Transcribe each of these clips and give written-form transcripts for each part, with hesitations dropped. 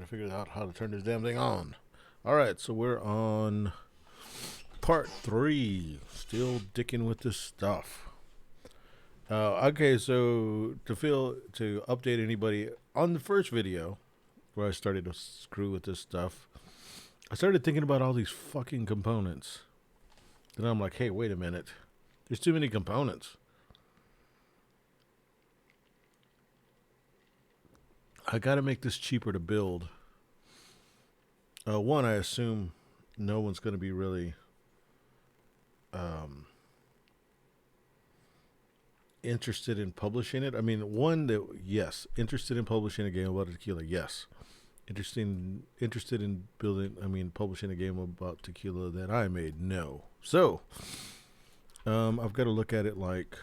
Trying to figure out how to turn this damn thing on. All right, so we're on part 3. Still dicking with this stuff. Okay, so to update anybody on the first video where I started to screw with this stuff, I started thinking about all these fucking components. Then I'm like, hey, wait a minute. There's too many components. I got to make this cheaper to build. One, I assume no one's going to be really interested in publishing it. I mean, one that yes, interested in publishing a game about tequila. Yes, interested in building. I mean, publishing a game about tequila that I made. No. So, I've got to look at it like,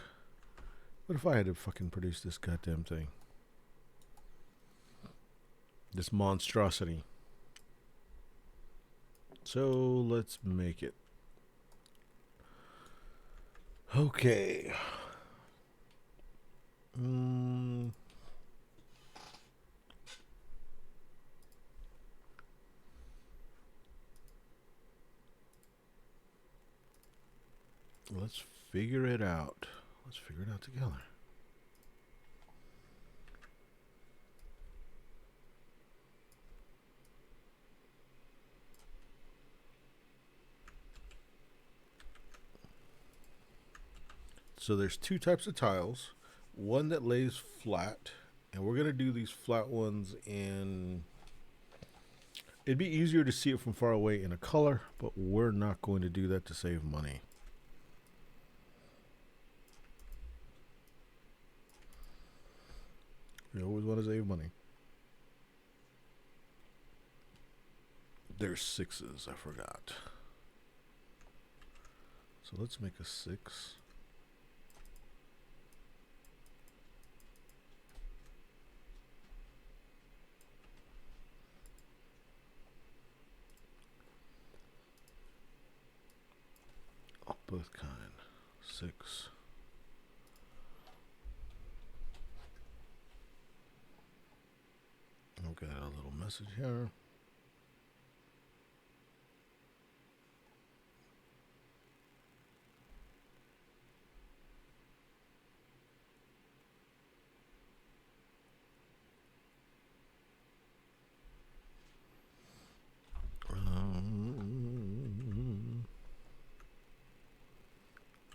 what if I had to fucking produce this goddamn thing? This monstrosity. So let's make it. Okay. Let's figure it out. Let's figure it out together. So there's two types of tiles. One that lays flat, and we're going to do these flat ones in... It'd be easier to see it from far away in a color, but we're not going to do that to save money. We always want to save money. There's 6s, I forgot. So let's make a 6. Both kind. 6. I've got a little message here.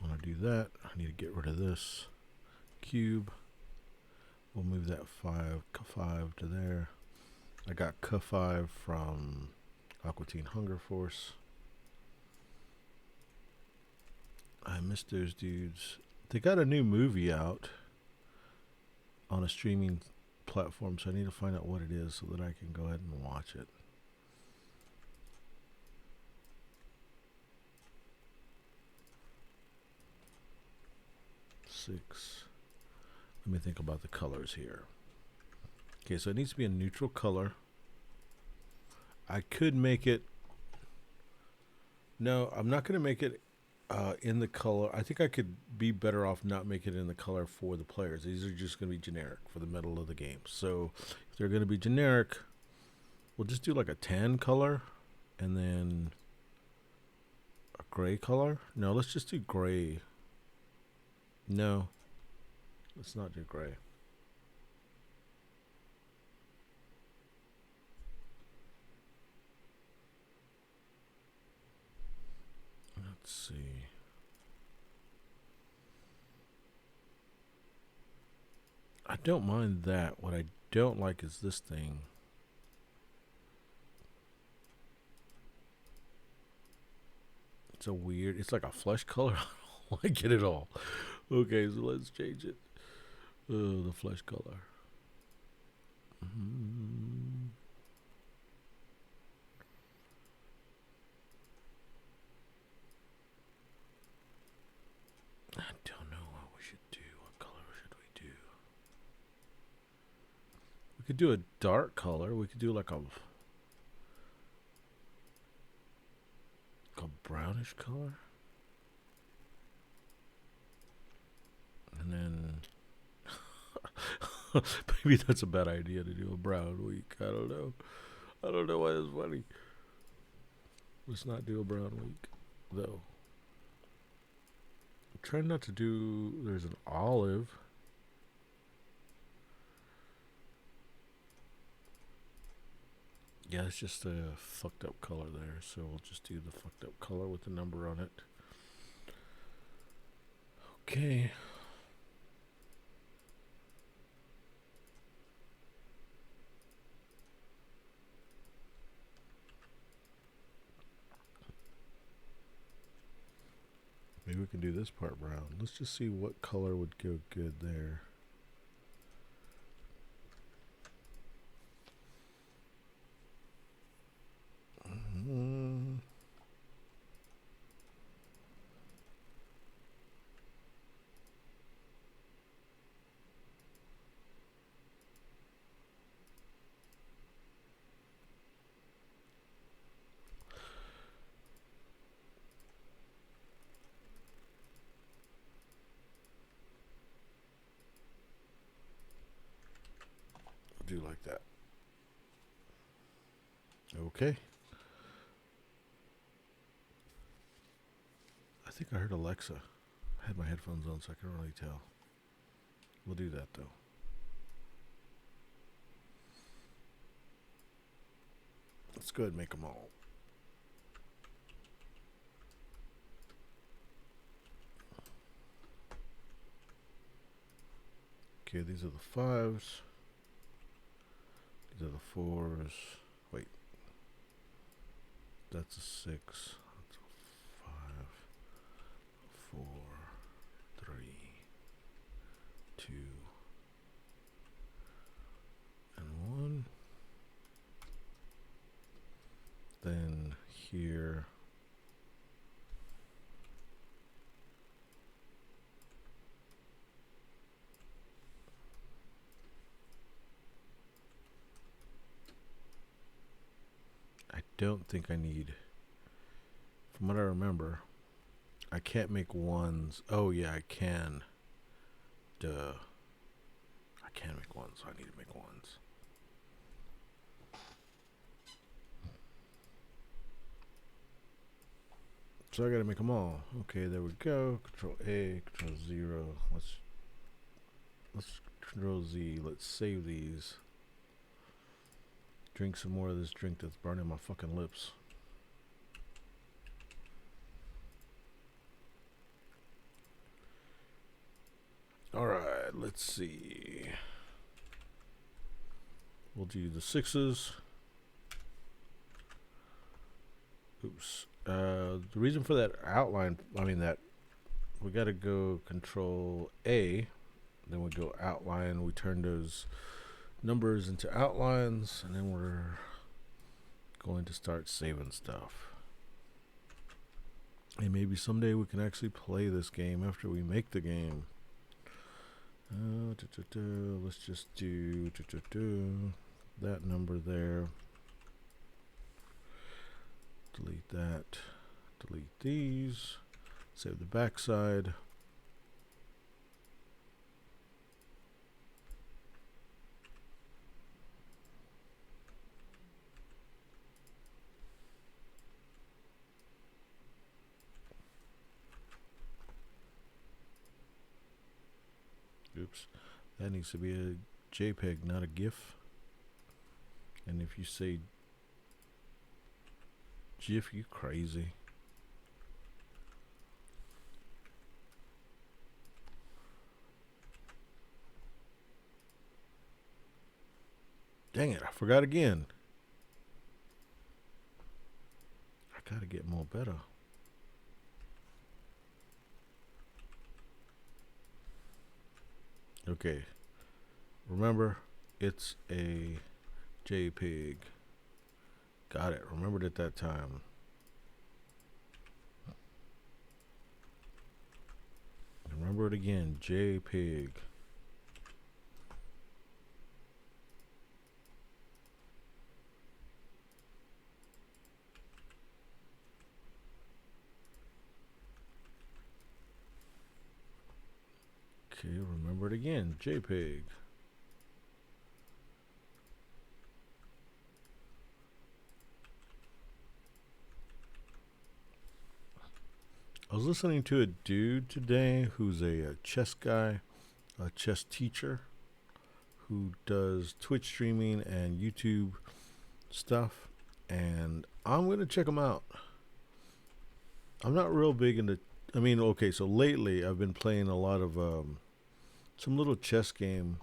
Want to do that? I need to get rid of this cube. We'll move that 5 to there. I got K5 from Aqua Teen Hunger Force. I missed those dudes. They got a new movie out on a streaming platform, so I need to find out what it is so that I can go ahead and watch it. Six. Let me think about the colors here. Okay, so it needs to be a neutral color. I could make it... No, I'm not going to make it in the color. I think I could be better off not making it in the color for the players. These are just going to be generic for the middle of the game. So if they're going to be generic, we'll just do like a tan color and then a gray color. No, let's just do gray. No, let's not do gray. Let's see. I don't mind that. What I don't like is this thing. It's a weird, it's like a flesh color. I don't like it at all. Okay, so let's change it. Oh, the flesh color. I don't know what we should do. What color should we do? We could do a dark color. We could do like a brownish color. And then maybe that's a bad idea to do a brown week. I don't know. I don't know why it's funny. Let's not do a brown week, though. I'm trying not to do. There's an olive. Yeah, it's just a fucked up color there, so we'll just do the fucked up color with the number on it. Okay. Maybe we can do this part brown. Let's just see what color would go good there. Do like that. Okay. I think I heard Alexa. I had my headphones on, so I can't really tell. We'll do that though. Let's go ahead and make them all. Okay, these are the fives. These are the fours. Wait. That's a 6. That's a 5. 4. 3. 2. And 1. Then here. I don't think I need, from what I remember, I can't make ones. Oh yeah, I can. Duh. I can make ones, so I need to make ones. So I gotta make them all. Okay, there we go. Control A, Control 0. Let's Control Z. Let's save these. Drink some more of this drink that's burning my fucking lips. Alright, let's see. We'll do the 6s. Oops. The reason for that outline, that we gotta go Control A, then we go outline, we turn those numbers into outlines, and then we're going to start saving stuff. And maybe someday we can actually play this game after we make the game. Let's just do that number there. Delete that. Delete these. Save the backside. Oops. That needs to be a JPEG, not a GIF. And if you say GIF, you crazy. Dang it, I forgot again. I gotta get more better. Okay. Remember, it's a JPEG. Got it. Remembered it that time. Remember it again. JPEG. Okay, remember it again. JPEG. I was listening to a dude today who's a chess guy, a chess teacher, who does Twitch streaming and YouTube stuff, and I'm gonna check him out. I'm not real big into. I mean, okay, so lately I've been playing a lot of some little chess game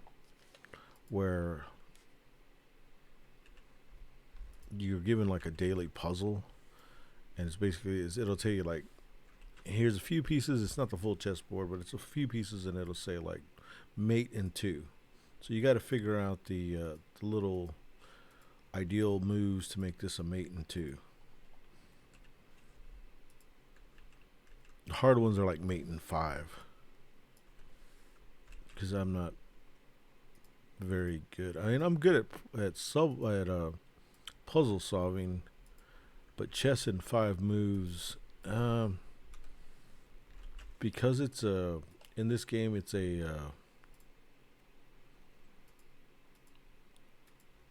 where you're given like a daily puzzle, and it's basically it'll tell you like, here's a few pieces. It's not the full chessboard, but it's a few pieces, and it'll say like mate in two. So you got to figure out the little ideal moves to make this a mate in two. The hard ones are like mate in five, because I'm not very good. I mean, I'm good at puzzle solving, but chess in five moves. Because it's in this game, it's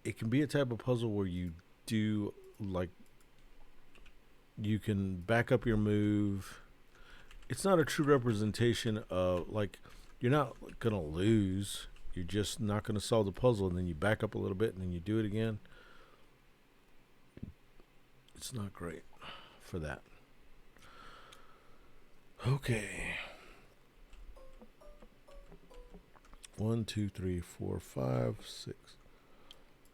it can be a type of puzzle where you do like you can back up your move. It's not a true representation of like you're not gonna lose. You're just not gonna solve the puzzle, and then you back up a little bit, and then you do it again. It's not great for that. Okay. 1, 2, 3, 4, 5, 6.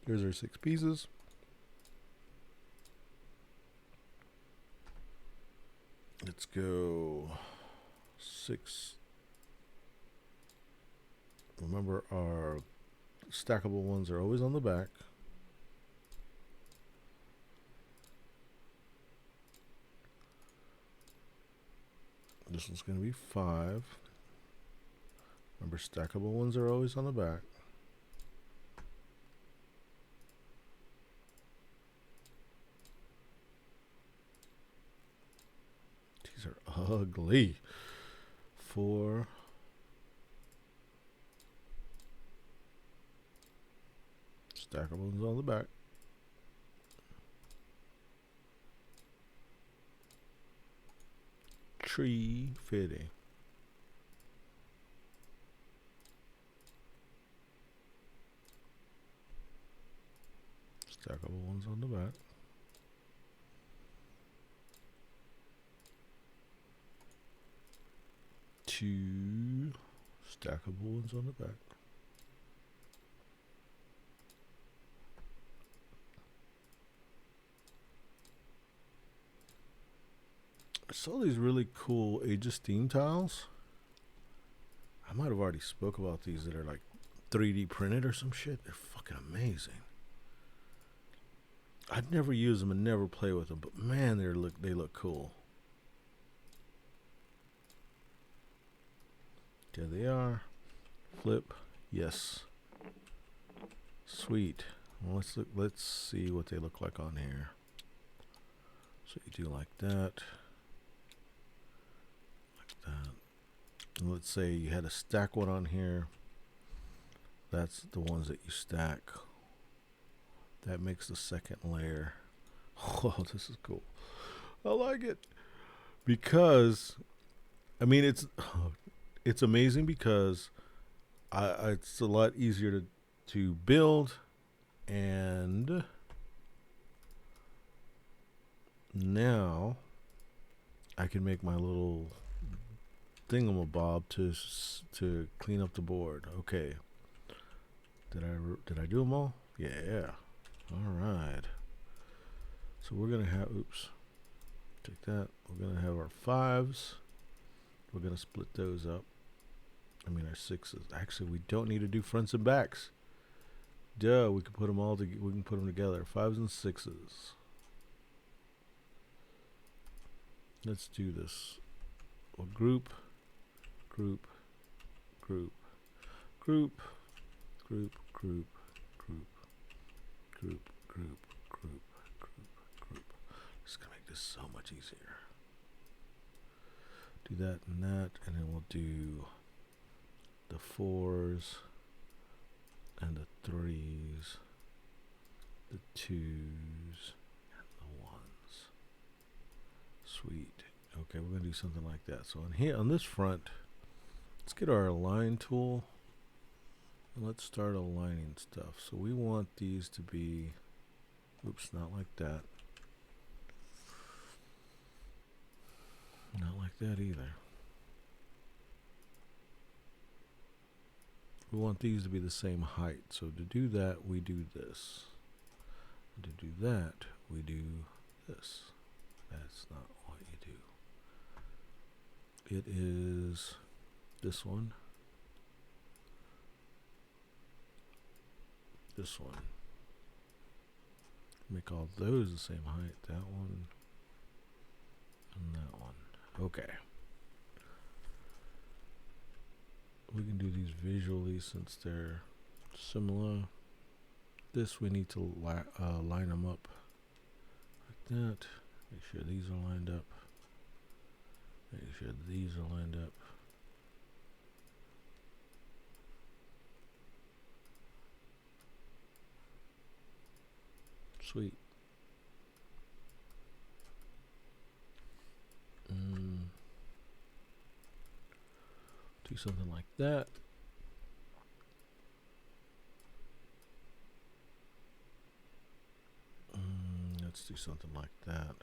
Here's our 6 pieces. Let's go 6. Remember, our stackable ones are always on the back. This one's going to be 5. Remember, stackable ones are always on the back. These are ugly. 4. Stackable ones on the back. Tree fitting. Stackable ones on the back. Two stackable ones on the back. I saw these really cool Age of Steam tiles. I might have already spoke about these that are like 3D printed or some shit. They're fucking amazing. I'd never use them and never play with them, but man, they look cool. There they are. Flip. Yes. Sweet. Well, let's see what they look like on here. So you do like that. Like that. And let's say you had a stack one on here. That's the ones that you stack. That makes the second layer. Oh, this is cool. I like it. Because, I mean, it's amazing because it's a lot easier to build, and now I can make my little thingamabob to clean up the board. Okay. Did I do them all? Yeah. All right. So we're gonna have take that. We're gonna have our 5s. We're gonna split those up. I mean our 6s. Actually, we don't need to do fronts and backs. Duh. We can put them all. We can put them together. 5s and 6s. Let's do this. Well, group, group, group, group, group, group, group, group, group, group, group. This is gonna make this so much easier. Do that and that, and then we'll do the 4s and the 3s, the 2s, and the 1s. Sweet. Okay, we're gonna do something like that. So on here, on this front, let's get our align tool and let's start aligning stuff. So we want these to be, oops, not like that. Not like that either. We want these to be the same height. So to do that, we do this. And to do that, we do this. That's not what you do. It is this one. This one. Make all those the same height. That one. And that one. Okay. We can do these visually since they're similar. This we need to line them up like that. Make sure these are lined up. Make sure these are lined up. Sweet. Do something like that. Let's do something like that.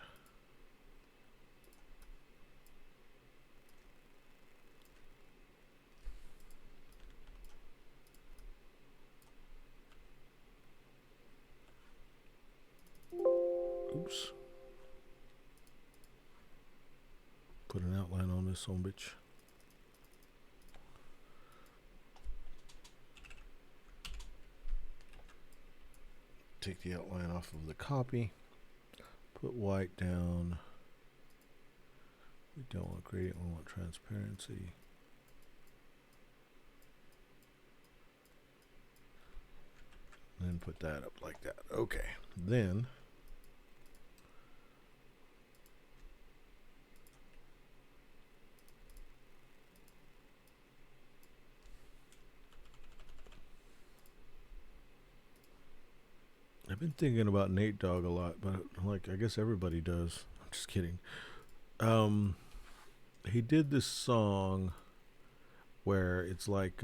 Oops. Put an outline on this son bitch. Take the outline off of the copy. Put white down. We don't want gradient, we want transparency. And then put that up like that. Okay. Then I've been thinking about Nate Dogg a lot, but like I guess everybody does. I'm just kidding. He did this song where it's like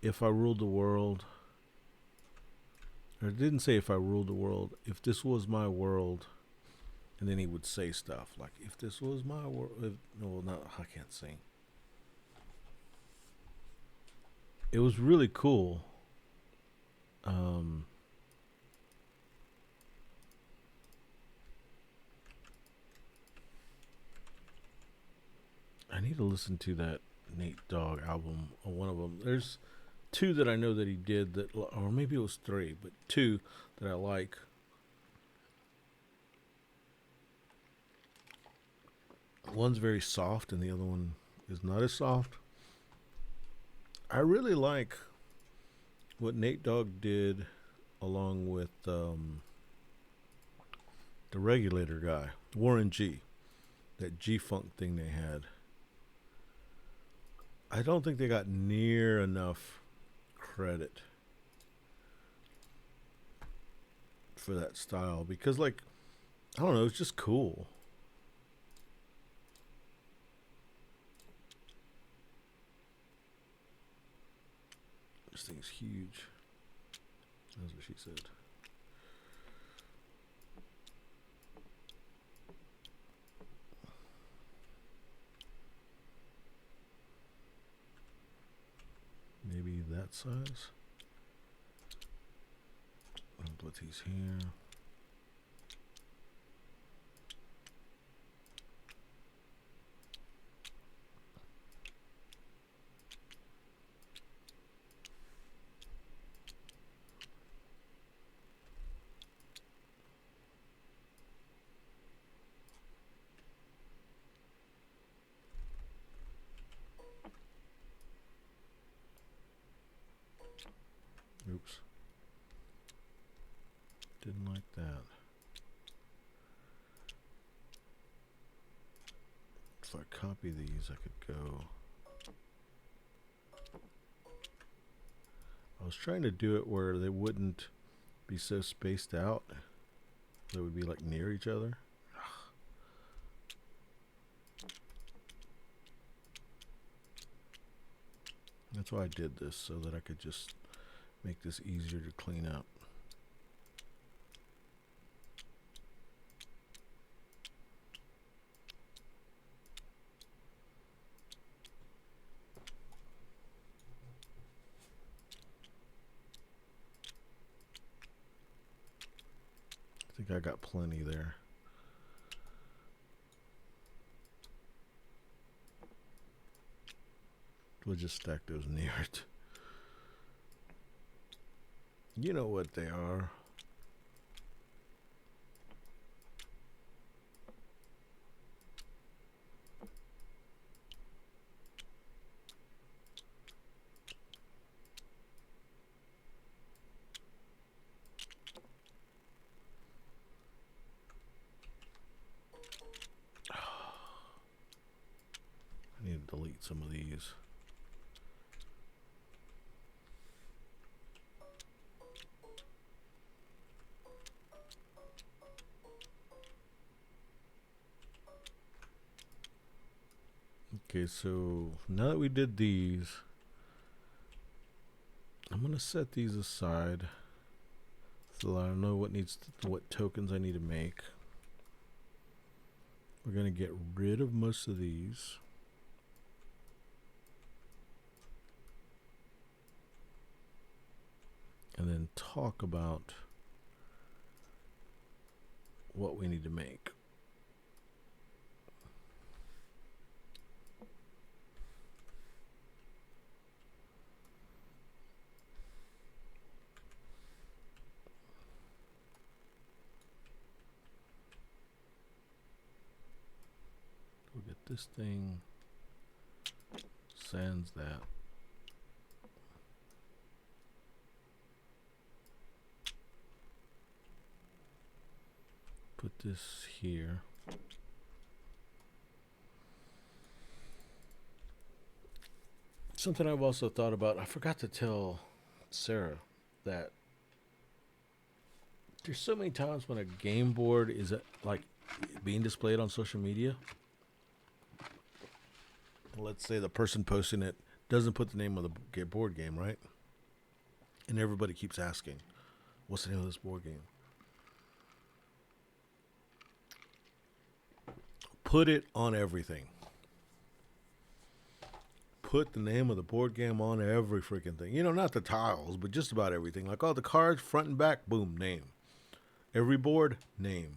if I ruled the world, or it didn't say if I ruled the world, if this was my world, and then he would say stuff like, if this was my world, no, not, I can't sing. It was really cool. I need to listen to that Nate Dogg album, or one of them. There's two that I know that he did that, or maybe it was three, but two that I like. One's very soft and the other one is not as soft. I really like what Nate Dogg did along with the Regulator guy, Warren G. That G-Funk thing they had. I don't think they got near enough credit for that style because, like, I don't know, it's just cool. This thing's huge. That's what she said. Maybe that size. I'll put these here. Oops. Didn't like that. If I copy these, I could go. was trying to do it where they wouldn't be so spaced out. They would be like near each other. That's why I did this, so that I could just make this easier to clean up. I think I got plenty there. We'll just stack those near it. You know what they are. I need to delete some of these. Okay, so now that we did these, I'm gonna set these aside so that I know what tokens I need to make. We're gonna get rid of most of these. And then talk about what we need to make. We'll get this thing, sans that. Put this here. Something I've also thought about, I forgot to tell Sarah that there's so many times when a game board is like being displayed on social media. Let's say the person posting it doesn't put the name of the board game, right? And everybody keeps asking, what's the name of this board game? Put it on everything. Put the name of the board game on every freaking thing. You know, not the tiles, but just about everything. Like all the cards, front and back, boom, name. Every board, name.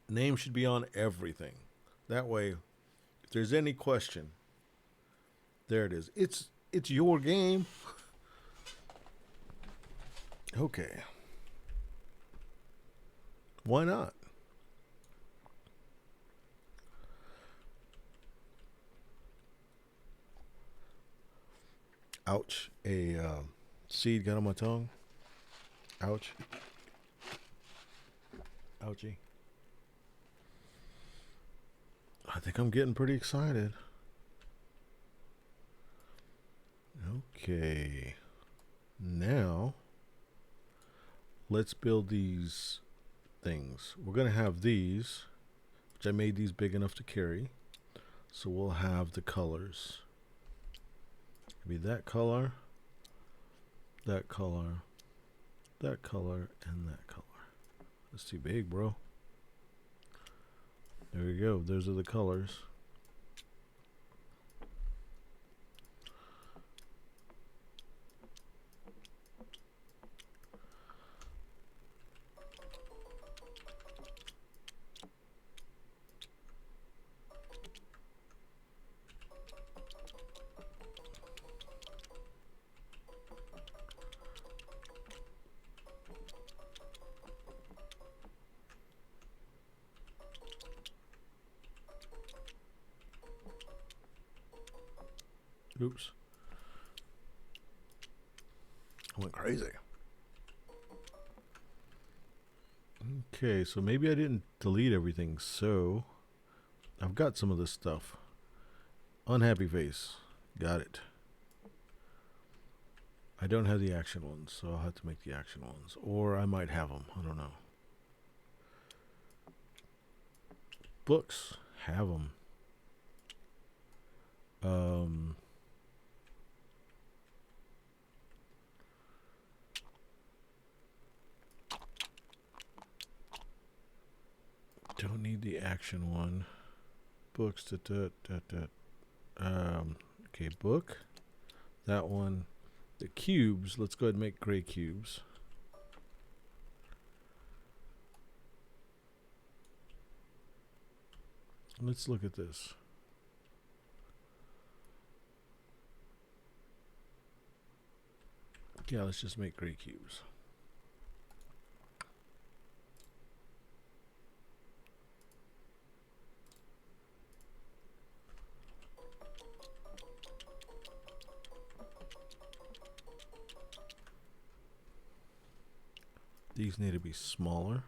Name should be on everything. That way, if there's any question, there it is. It's your game. Okay. Why not? Ouch. A seed got on my tongue. Ouch. Ouchie. I think I'm getting pretty excited. Okay. Now, let's build these things. We're going to have these, which I made these big enough to carry. So we'll have the colors. Be that color, that color, that color, and that color. That's too big, bro. There we go. Those are the colors. Oops. I went crazy. Okay, so maybe I didn't delete everything, so I've got some of this stuff. Unhappy face. Got it. I don't have the action ones, so I'll have to make the action ones. Or I might have them. I don't know. Books. Have them. Don't need the action one. Books. Okay, book. That one. The cubes. Let's go ahead and make gray cubes. Let's look at this. Yeah, let's just make gray cubes. These need to be smaller.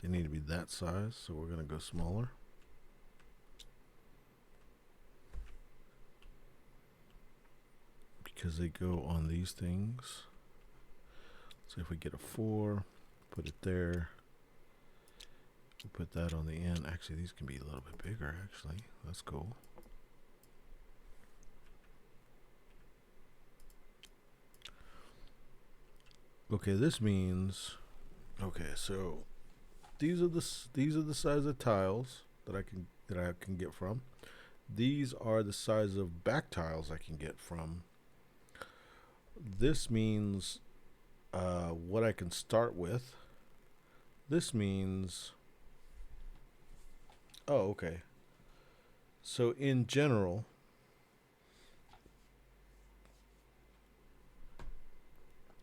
They need to be that size, so we're going to go smaller. Because they go on these things. So if we get a 4, put it there. We put that on the end. Actually, these can be a little bit bigger, actually. That's cool. Okay, this means... Okay, so these are the size of tiles that I can get from. These are the size of back tiles I can get from. This means what I can start with. This means... Oh, okay. So in general,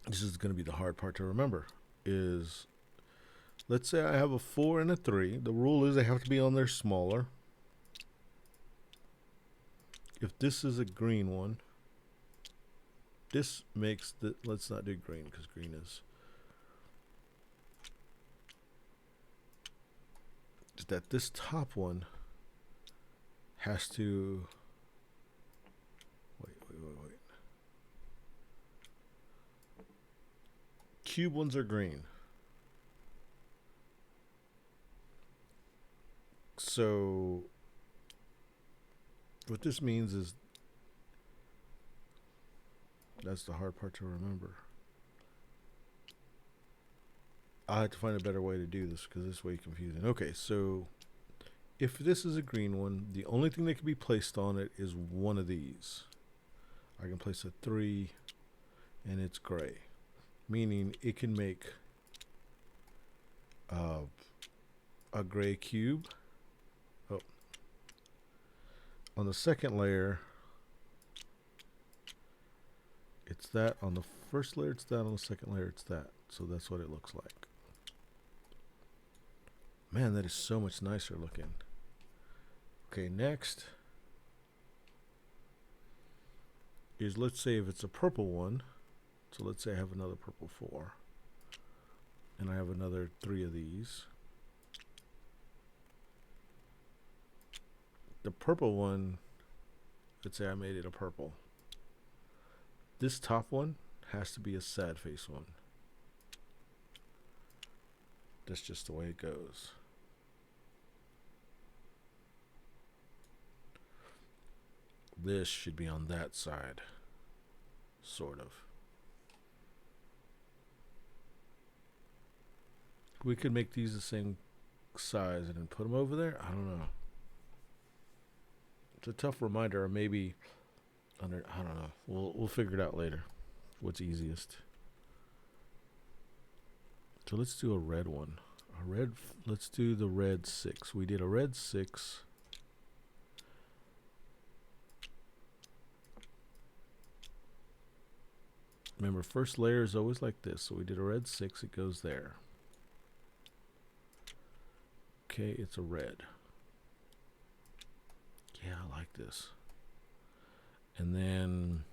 this is going to be the hard part to remember, is let's say I have a 4 and a 3. The rule is they have to be on there smaller. If this is a green one, this makes the... Let's not do green because green is... that this top one has to... Wait. Cube ones are green. So what this means is... That's the hard part to remember. I have to find a better way to do this because this is way confusing. Okay, so if this is a green one, the only thing that can be placed on it is one of these. I can place a 3 and it's gray, meaning it can make a gray cube. Oh. On the second layer, it's that. On the first layer, it's that. On the second layer, it's that. So that's what it looks like. Man, that is so much nicer looking. Okay, next is, let's say if it's a purple one. So let's say I have another purple 4. And I have another 3 of these. The purple one, let's say I made it a purple. This top one has to be a sad face one. That's just the way it goes. This should be on that side, sort of. We could make these the same size and then put them over there. I don't know. It's a tough reminder, or maybe under... I don't know. We'll figure it out later. What's easiest? So let's do a red one. A red. Let's do the red 6. We did a red 6. Remember, first layer is always like this. So we did a red 6. It goes there. Okay, it's a red. Yeah, I like this. And then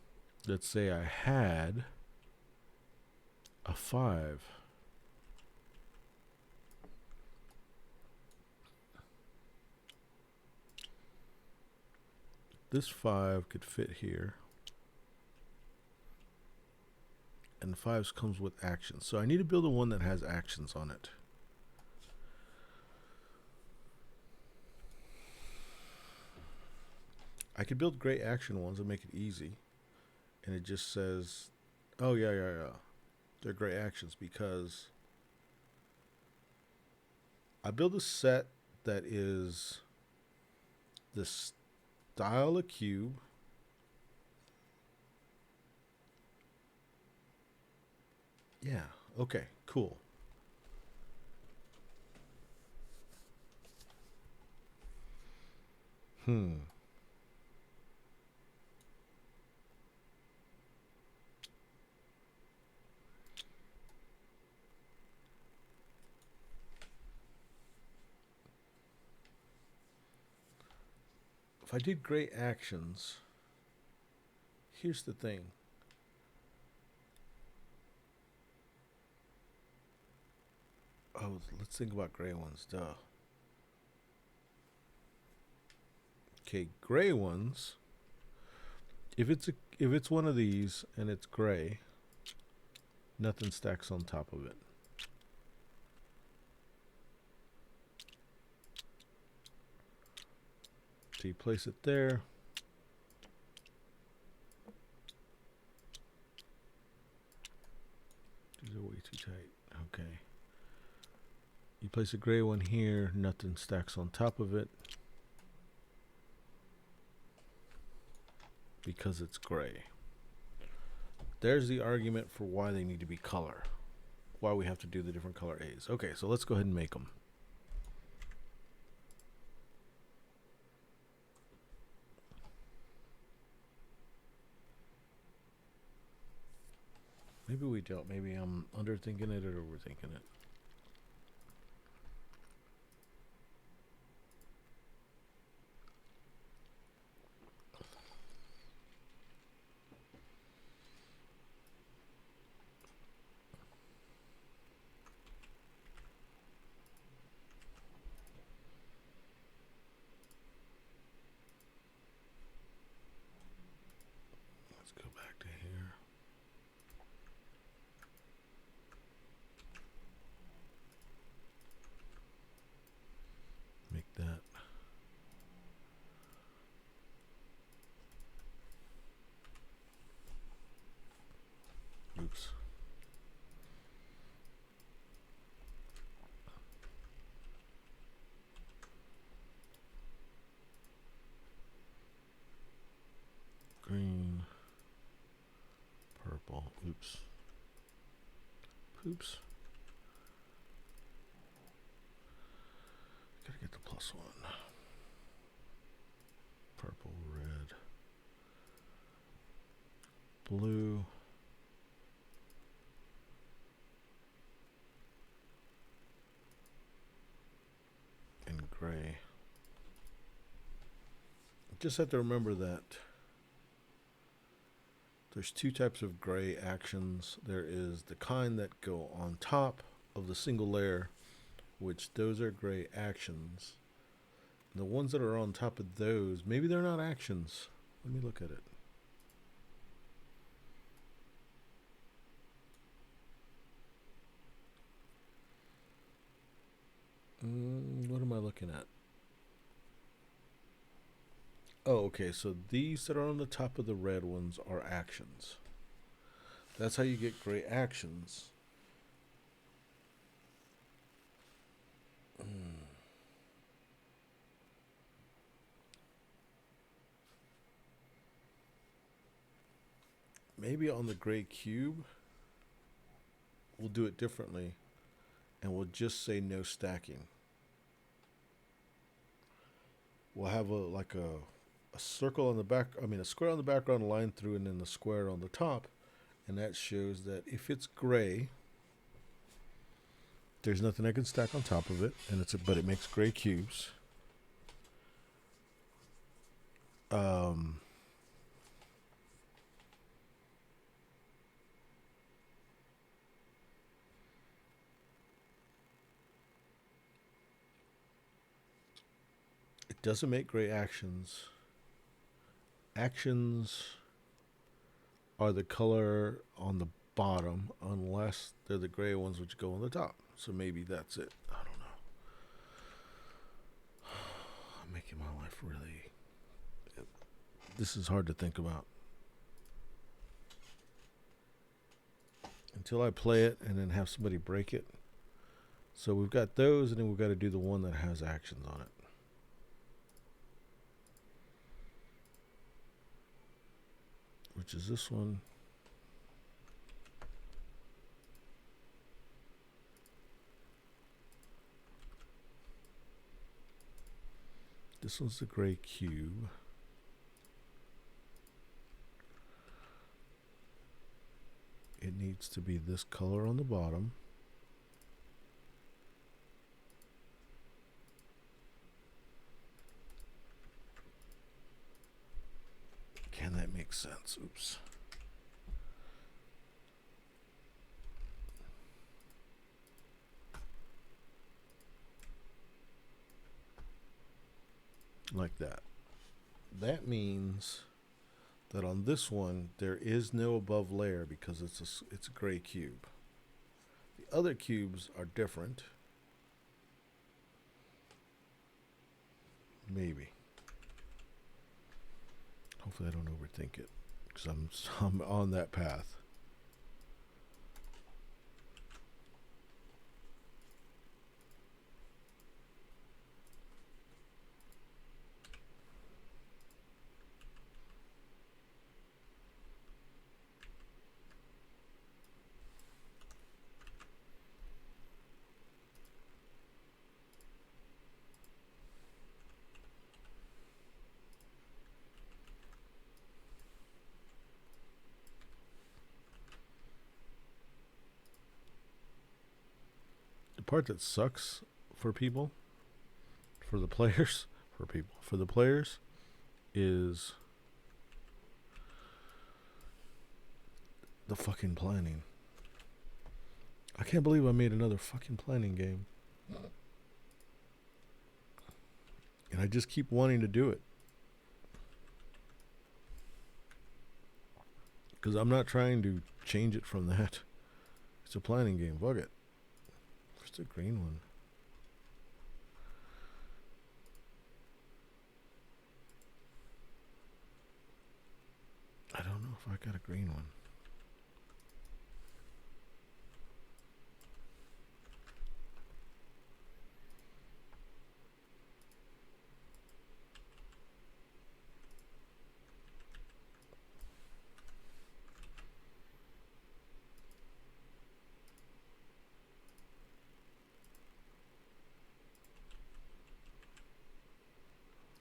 let's say I had a 5. This 5 could fit here. and 5s comes with actions. So I need to build a one that has actions on it. I could build gray action ones and make it easy. And it just says, oh, yeah. They're gray actions because I build a set that is the style of cube. Yeah, okay, cool. If I did gray actions, here's the thing. Oh, let's think about gray ones, duh. Okay, gray ones. If it's one of these and it's gray, nothing stacks on top of it. So you place it there. These are way too tight. Okay. You place a gray one here, nothing stacks on top of it because it's gray. There's the argument for why they need to be color. Why we have to do the different color A's. Okay, so let's go ahead and make them. Maybe we don't. Maybe I'm underthinking it or overthinking it. Let's go back to here. Make that. Oops. Green. Purple. Oops. Oops. Gotta get the +1. Purple, red, blue, and gray. Just have to remember that there's two types of gray actions. There is the kind that go on top of the single layer, which those are gray actions. The ones that are on top of those, maybe they're not actions. Let me look at it. What am I looking at? Oh, okay, so these that are on the top of the red ones are actions. That's how you get gray actions. Maybe on the gray cube, we'll do it differently, and we'll just say no stacking. We'll have a circle on the back, a square on the background, line through, and then the square on the top, and that shows that if it's gray, there's nothing I can stack on top of it, and but it makes gray cubes. It doesn't make gray actions. Actions are the color on the bottom unless they're the gray ones which go on the top. So maybe that's it. I don't know. I'm making my life really... This is hard to think about. Until I play it and then have somebody break it. So we've got those, and then we've got to do the one that has actions on it. Which is this one. This one's the gray cube. It needs to be this color on the bottom. Can that make sense? Oops. Like that. That means that on this one there is no above layer because it's a gray cube. The other cubes are different. Maybe. Hopefully I don't overthink it because I'm on that path. Part that sucks for people, for the players, for the players is the fucking planning. I can't believe I made another fucking planning game. And I just keep wanting to do it. Because I'm not trying to change it from that. It's a planning game. Fuck it. The green one. I don't know if I got a green one.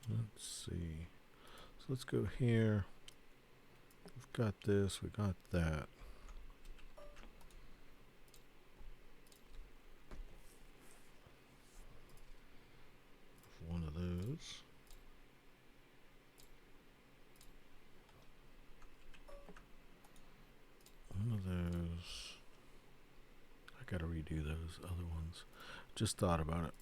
Let's see. So let's go here. We've got this, we got that. One of those. One of those. I gotta redo those other ones. Just thought about it.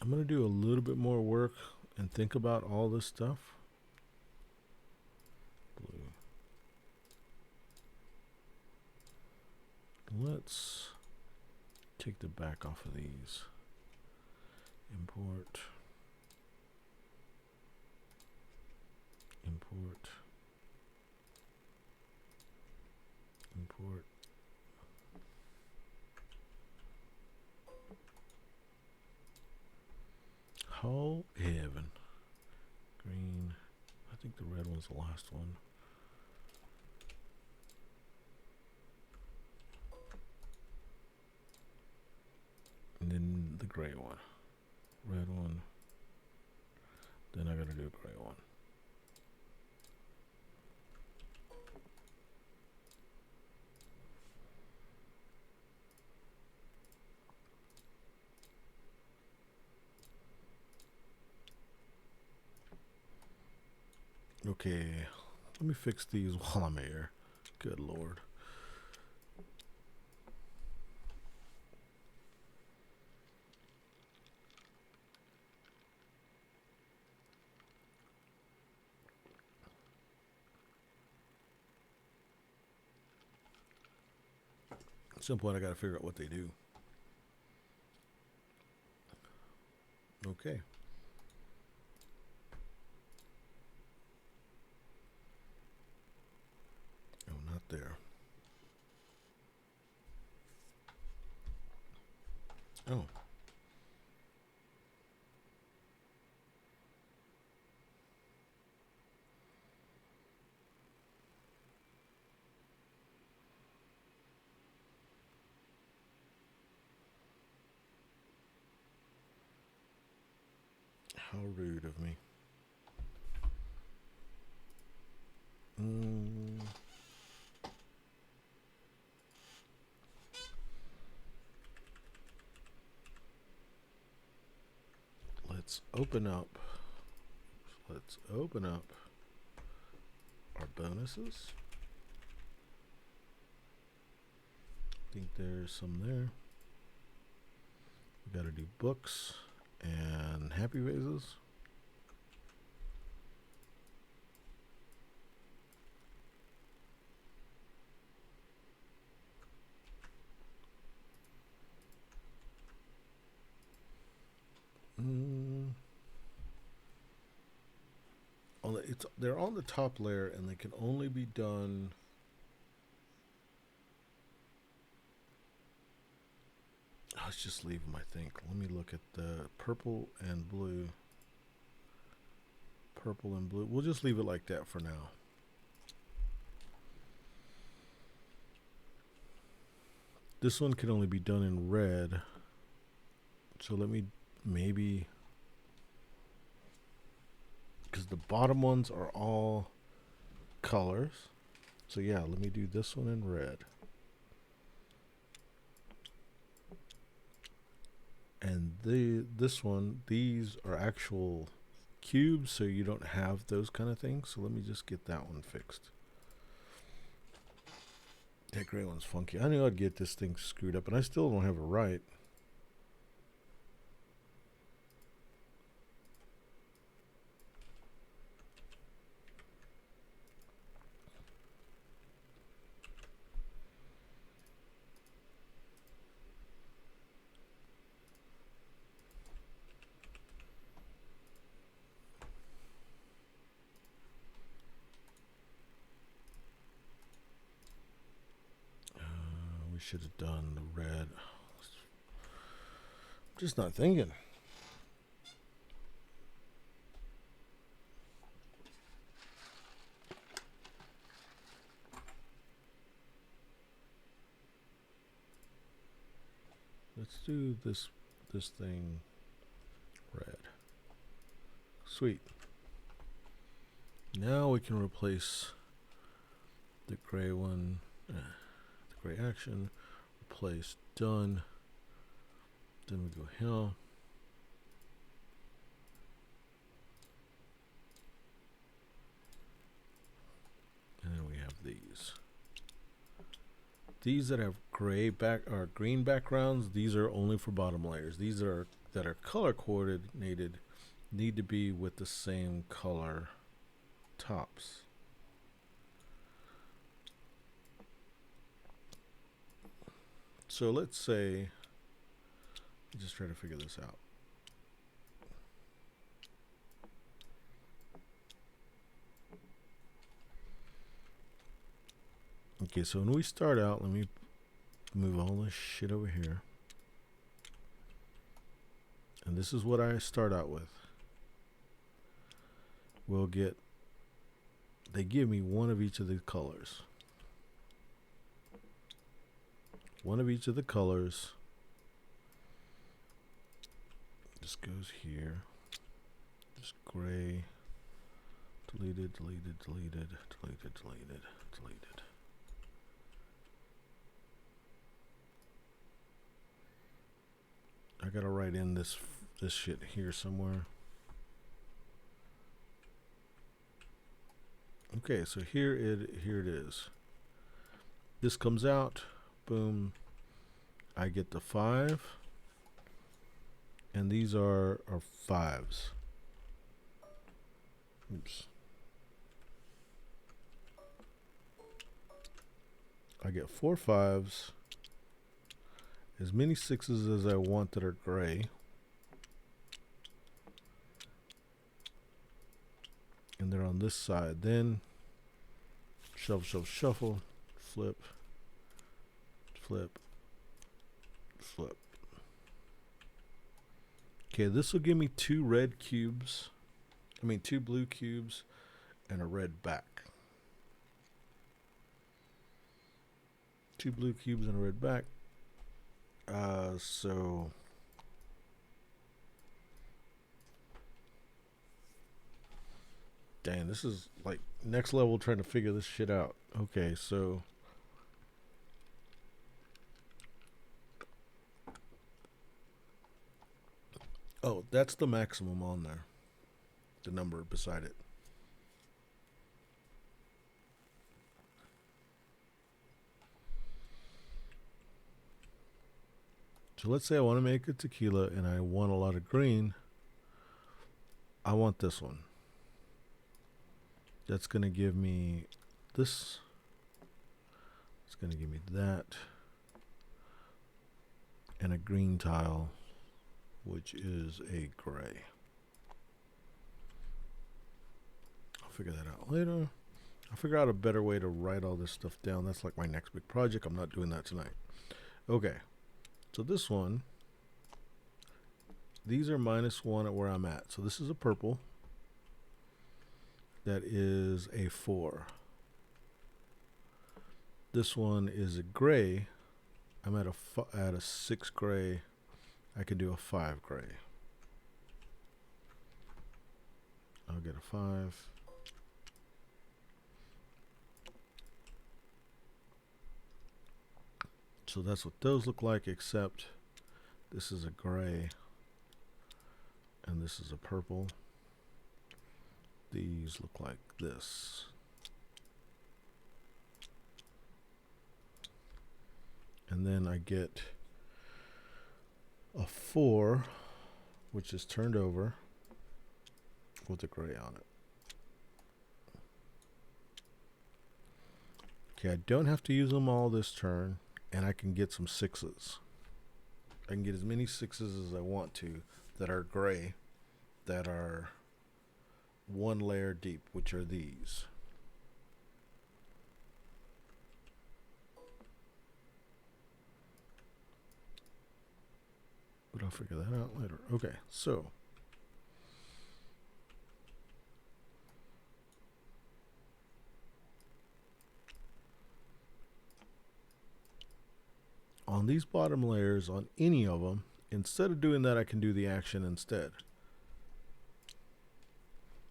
I'm going to do a little bit more work and think about all this stuff. Blue. Let's take the back off of these. Import. Import. Import. Oh, heaven. Green. I think the red one's the last one. And then the gray one. Red one. Then I gotta do a gray one. Okay, let me fix these while I'm here. Good Lord. At some point, I got to figure out what they do. Okay. Oh, not there. Oh. How rude of me. Let's open up. Let's open up our bonuses. I think there's some there. We got to do books and happy vases. They're on the top layer, and they can only be done. Let's just leave them, I think. Let me look at the purple and blue. Purple and blue. We'll just leave it like that for now. This one can only be done in red. So let me maybe, because the bottom ones are all colors. So yeah, let me do this one in red. And this one, these are actual cubes, so you don't have those kind of things. So let me just get that one fixed. That gray one's funky. I knew I'd get this thing screwed up, and I still don't have it right. Should have done the red. Just not thinking. Let's do this thing red. Sweet. Now we can replace the gray one. The gray action. Replace done. Then we go here. And then we have these. These that have green backgrounds, these are only for bottom layers. These that are color coordinated need to be with the same color tops. So let's say, just try to figure this out. Okay, so when we start out, let me move all this shit over here. And this is what I start out with. We'll get, they give me one of each of the colors. One of each of the colors just goes here. Just gray. Deleted, deleted, deleted, deleted, deleted, deleted. I gotta write in this shit here somewhere. Okay, so here it is. This comes out. Boom. I get the 5. And these are 5s. Oops. I get 4 5s. as many 6s as I want that are gray. And they're on this side. Then shuffle, shuffle, shuffle, flip, flip, flip. Okay, this will give me 2 red cubes. 2 blue cubes and a red back. 2 blue cubes and a red back. So dang, this is like next level trying to figure this shit out. Okay, so oh, that's the maximum on there. The number beside it. So let's say I want to make a tequila and I want a lot of green. I want this one. That's going to give me this. It's going to give me that. And a green tile, which is a gray. I'll figure that out later. I'll figure out a better way to write all this stuff down. That's like my next big project. I'm not doing that tonight. Okay. So this one, these are -1 at where I'm at. So this is a purple. That is a 4. This one is a gray. I'm at a 6 gray. I can do a 5 gray. I'll get a 5. So that's what those look like, except this is a gray and this is a purple. These look like this. And then I get a 4, which is turned over with a gray on it. Okay, I don't have to use them all this turn. And I can get some 6s. I can get as many 6s as I want to that are gray, that are 1 layer deep, which are these. But I'll figure that out later. Okay, so on these bottom layers, on any of them, instead of doing that, I can do the action instead.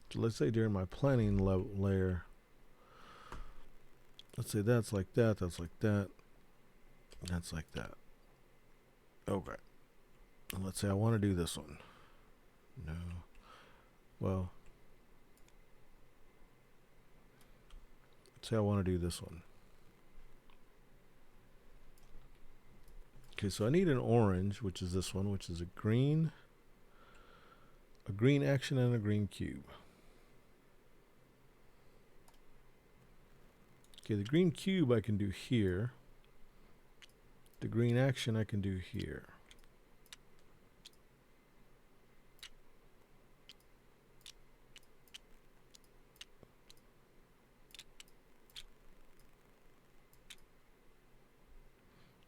So let's say during my planning layer, let's say that's like that, that's like that, that's like that. Okay. And let's say I want to do this one. No. Well, let's say I want to do this one. Okay, so I need an orange, which is this one, which is a green action and a green cube. Okay, the green cube I can do here. The green action I can do here.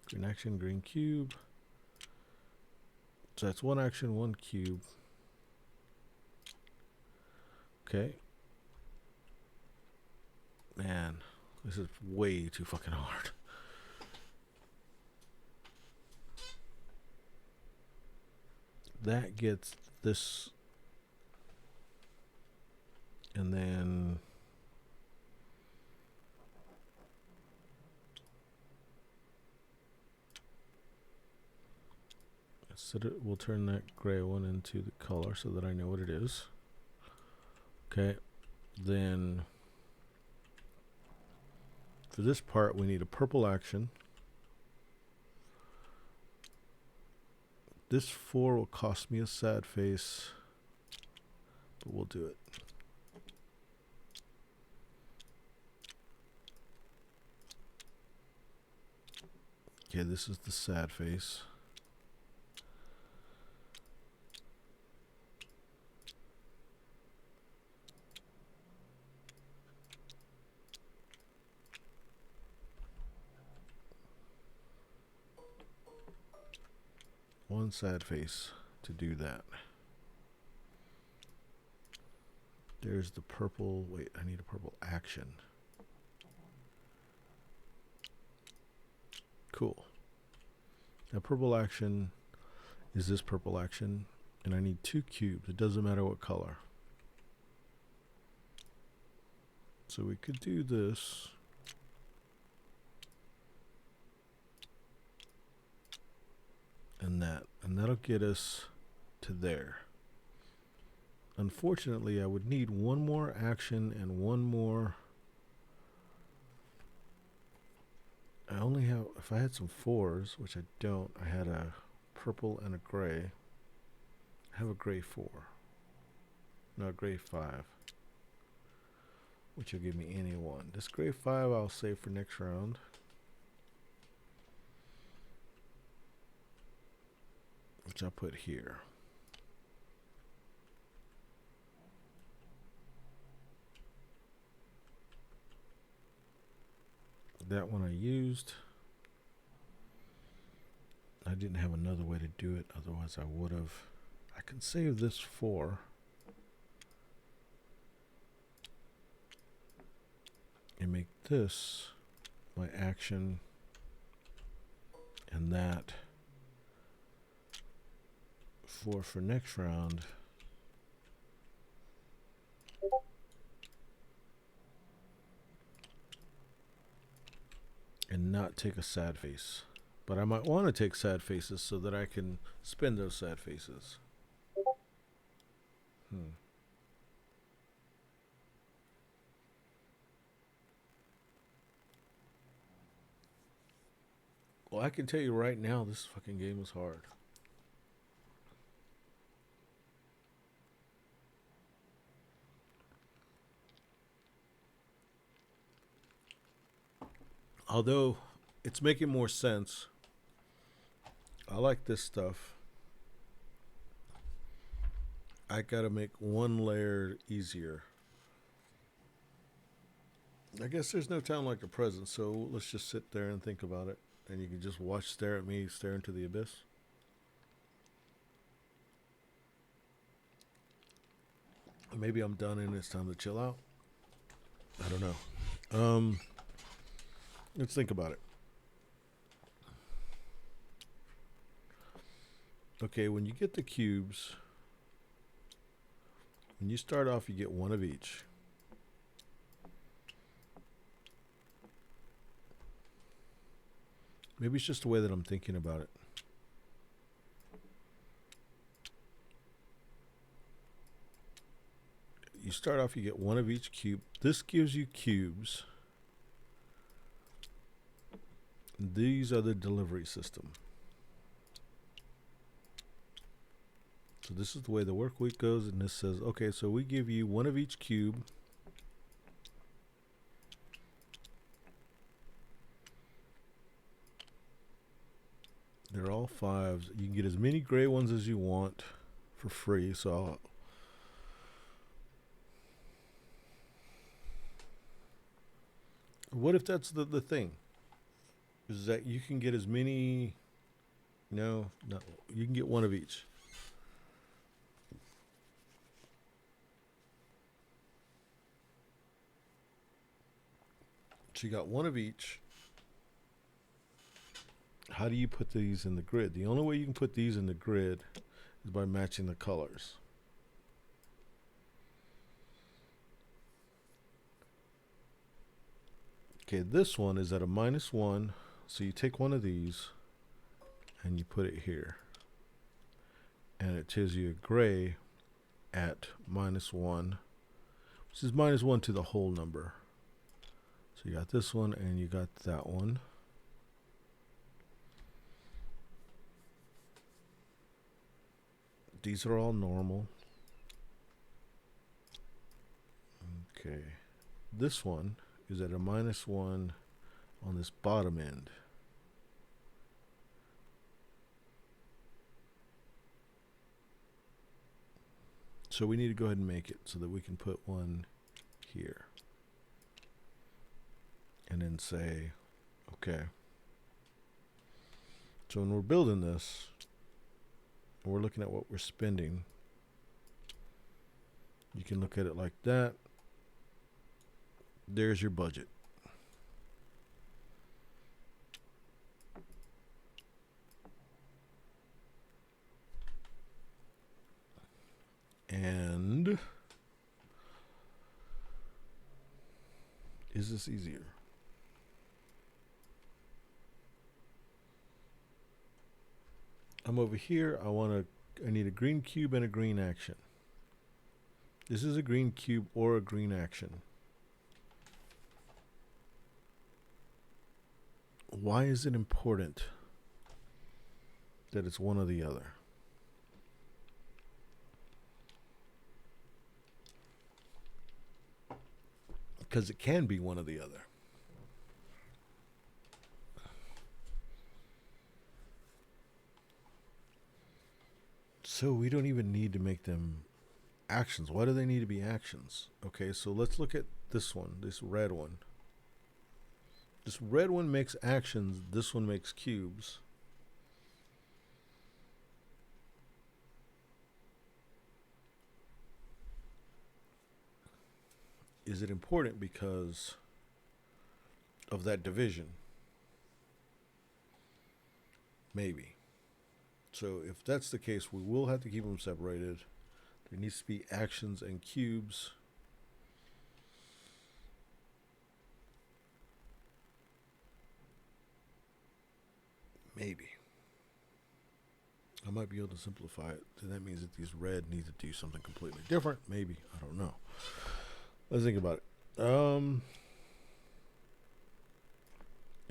Green action, green cube. So that's 1 action, 1 cube. Okay. Man, this is way too fucking hard. That gets this. And then we'll turn that gray one into the color so that I know what it is. Okay, then for this part we need a purple action. This 4 will cost me a sad face, but we'll do it. Okay, this is the sad face. one sad face to do that. There's the purple. Wait, I need a purple action. Cool. Now purple action is this purple action, and I need 2 cubes. It doesn't matter what color. So we could do this. And that. And that'll get us to there. Unfortunately, I would need one more action and one more. I only have, if I had some 4s, which I don't, I had a purple and a gray. I have a gray 4. No, a gray 5. Which will give me any one. This gray 5 I'll save for next round. Which I'll put here. That one I used. I didn't have another way to do it, otherwise I would have. I can save this 4. And make this my action, and that 4 for next round. And not take a sad face. But I might want to take sad faces so that I can spend those sad faces. Well, I can tell you right now, this fucking game is hard. Although it's making more sense. I like this stuff. I gotta make one layer easier. I guess there's no time like the present, so let's just sit there and think about it. And you can just stare at me, stare into the abyss. Maybe I'm done and it's time to chill out. I don't know. Let's think about it. Okay, when you get the cubes, when you start off, you get one of each. Maybe it's just the way that I'm thinking about it. You start off, you get one of each cube. This gives you cubes. These are the delivery system. So this is the way the work week goes, and this says, okay, so we give you one of each cube. They're all 5s. You can get as many gray ones as you want for free. So what if that's the thing? Is that you can get as many? No, you can get one of each. So you got one of each. How do you put these in the grid? The only way you can put these in the grid is by matching the colors. Okay, this one is at a -1, so you take one of these and you put it here. And it tells you a gray at -1, which is -1 to the whole number. So you got this one and you got that one. These are all normal. Okay. This one is at a -1 on this bottom end. So we need to go ahead and make it so that we can put one here. And then say, okay. So when we're building this, we're looking at what we're spending, you can look at it like that. There's your budget. And is this easier? I'm over here. I need a green cube and a green action. This is a green cube or a green action. Why is it important that it's one or the other? Because it can be one or the other. So we don't even need to make them actions. Why do they need to be actions? Okay, so let's look at this one, this red one. This red one makes actions, this one makes cubes. Is it important because of that division? Maybe. So if that's the case, we will have to keep them separated. There needs to be actions and cubes. Maybe. I might be able to simplify it. Then that means that these red need to do something completely different. Maybe. I don't know. Let's think about it.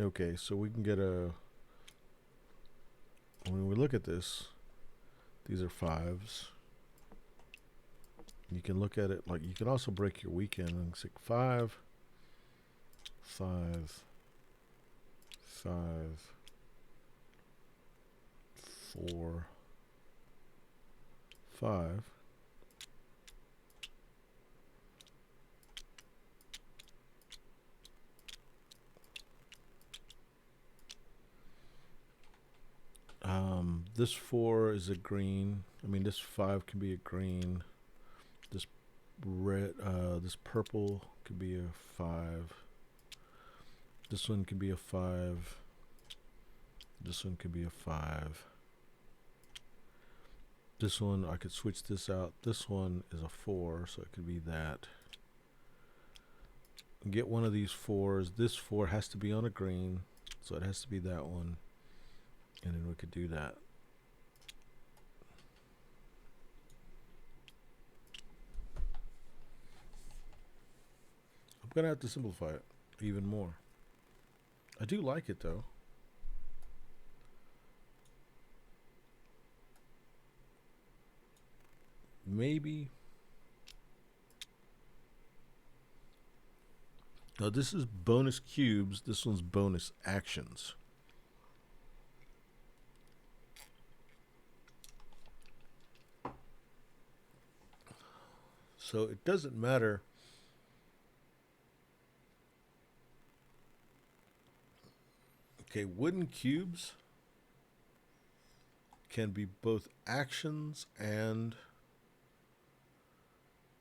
Okay, so we can get when we look at this, these are fives. You can look at it like you can also break your weekend and say 5, 5, 5, 4, 5. This 4 is a green. I mean, this 5 can be a green. This red, this purple could be a 5. This one could be a 5. This one could be a 5. This one, I could switch this out. This one is a 4, so it could be that. Get one of these 4s. This 4 has to be on a green, so it has to be that one. And then we could do that. I'm going to have to simplify it even more. I do like it, though. Maybe. Now, this is bonus cubes. This one's bonus actions. So it doesn't matter. Okay, wooden cubes can be both actions and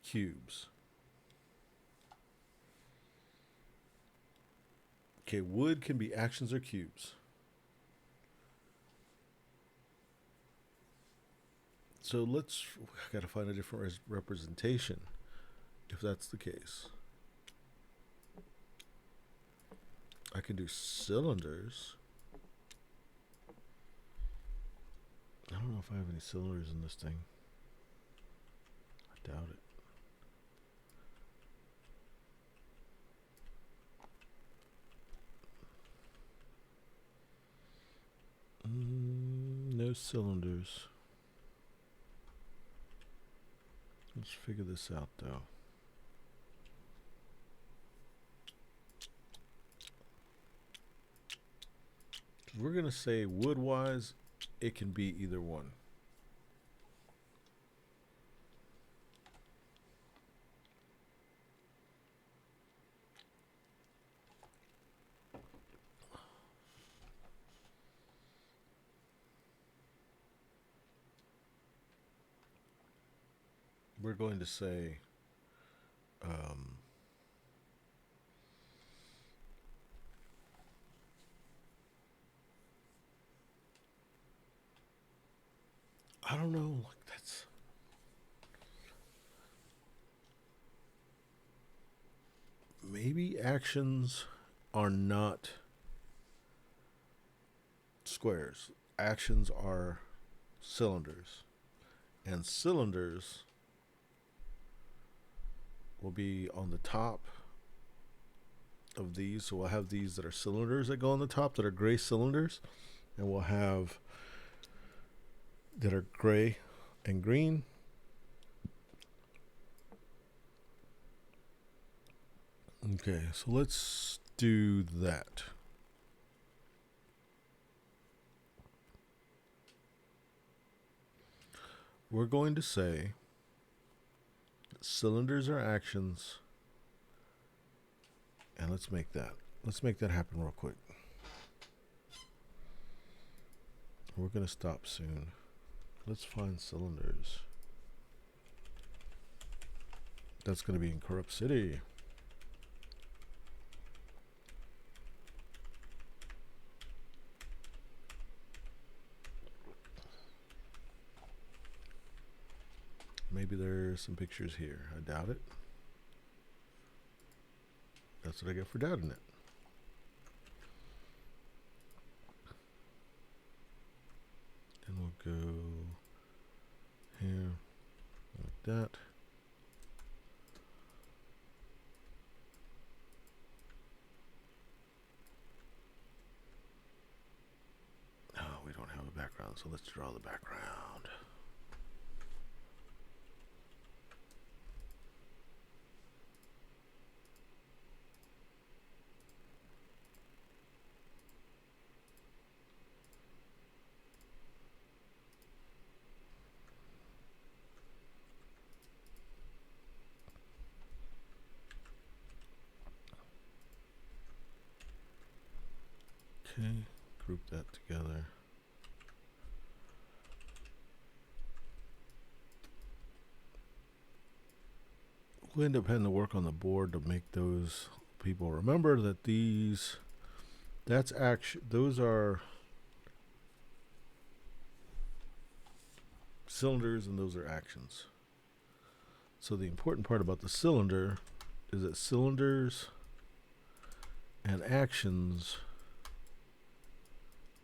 cubes. Okay, wood can be actions or cubes. So I gotta find a different representation if that's the case. I can do cylinders. I don't know if I have any cylinders in this thing. I doubt it. No cylinders. Let's figure this out, though. We're going to say wood-wise, it can be either one. we're going to say um, I don't know. Like that's maybe actions are not squares. Actions are cylinders, and cylinders will be on the top of these. So we'll have these that are cylinders that go on the top that are gray cylinders, and we'll have that are gray and green. Okay, so let's do that. We're going to say cylinders are actions, and let's make that happen real quick. We're going to stop soon. Let's find cylinders. That's going to be in Corrupt City. Maybe there's some pictures here. I doubt it. That's what I get for doubting it. Then we'll go here like that. Oh, we don't have a background, so let's draw the background. Okay, group that together. We'll end up having to work on the board to make those people remember that that's action. Those are cylinders and those are actions. So the important part about the cylinder is that cylinders and actions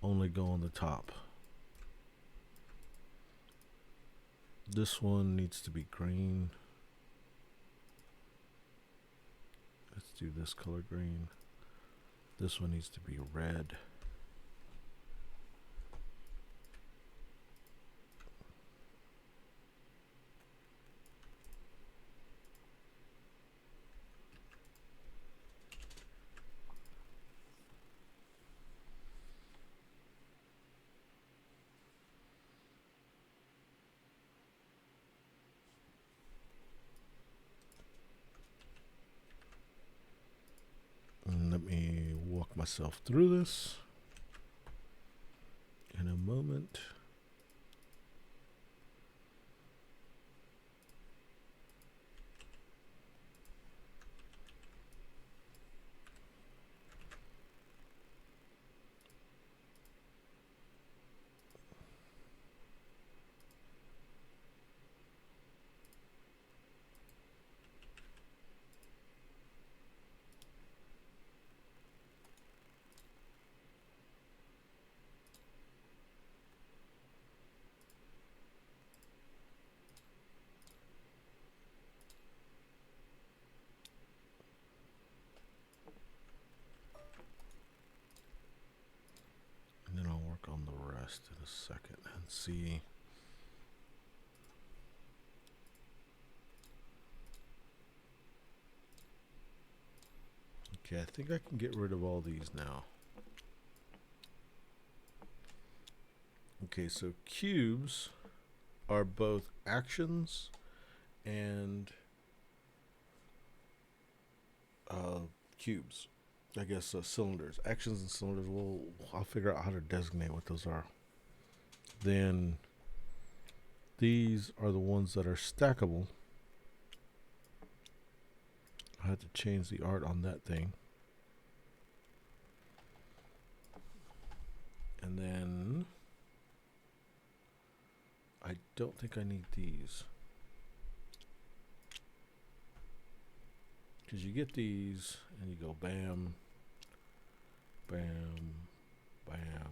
only go on the top. This one needs to be green. Let's do this color green. This one needs to be red. And let me walk myself through this in a moment. And then I'll work on the rest in a second and see. Okay, I think I can get rid of all these now. Okay, so cubes are both actions and cubes. I guess cylinders. Actions and cylinders. Well, I'll figure out how to designate what those are. Then these are the ones that are stackable. I had to change the art on that thing. And then I don't think I need these. Because you get these and you go bam, bam, bam,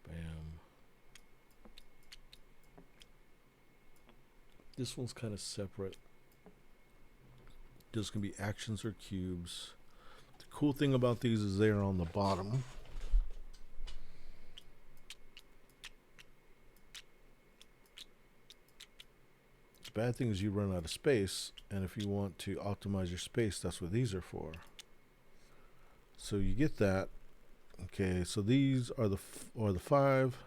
bam. This one's kind of separate. Those can be actions or cubes. The cool thing about these is they're on the bottom. The bad thing is you run out of space, and if you want to optimize your space, that's what these are for. So you get that. Okay, so these are the 5.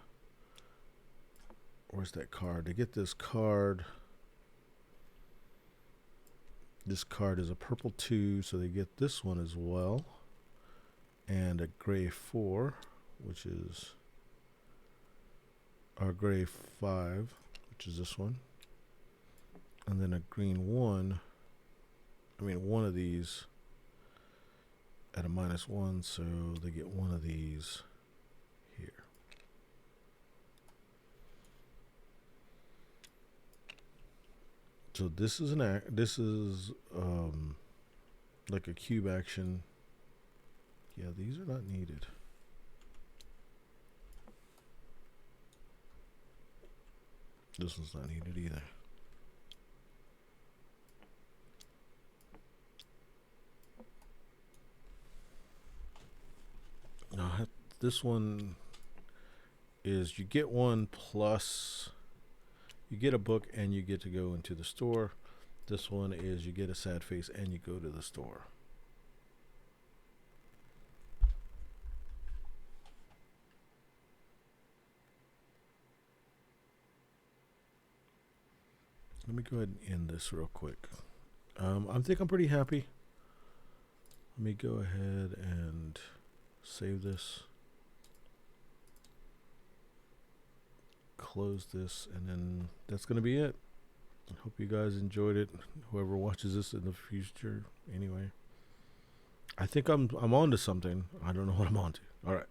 Where's that card? To get this card. This card is a purple 2, so they get this one as well. And a gray 4, which is our gray 5, which is this one. And then a green 1. I mean, one of these at a -1, so they get one of these here. So this is like a cube action. Yeah, these are not needed. This one's not needed either. Now, this one is you get one plus you get a book and you get to go into the store. This one is you get a sad face and you go to the store. Let me go ahead and end this real quick. I think I'm pretty happy. Let me go ahead and save this. Close this, and then that's going to be it. I hope you guys enjoyed it. Whoever watches this in the future, anyway. I think I'm on to something. I don't know what I'm on to. All right.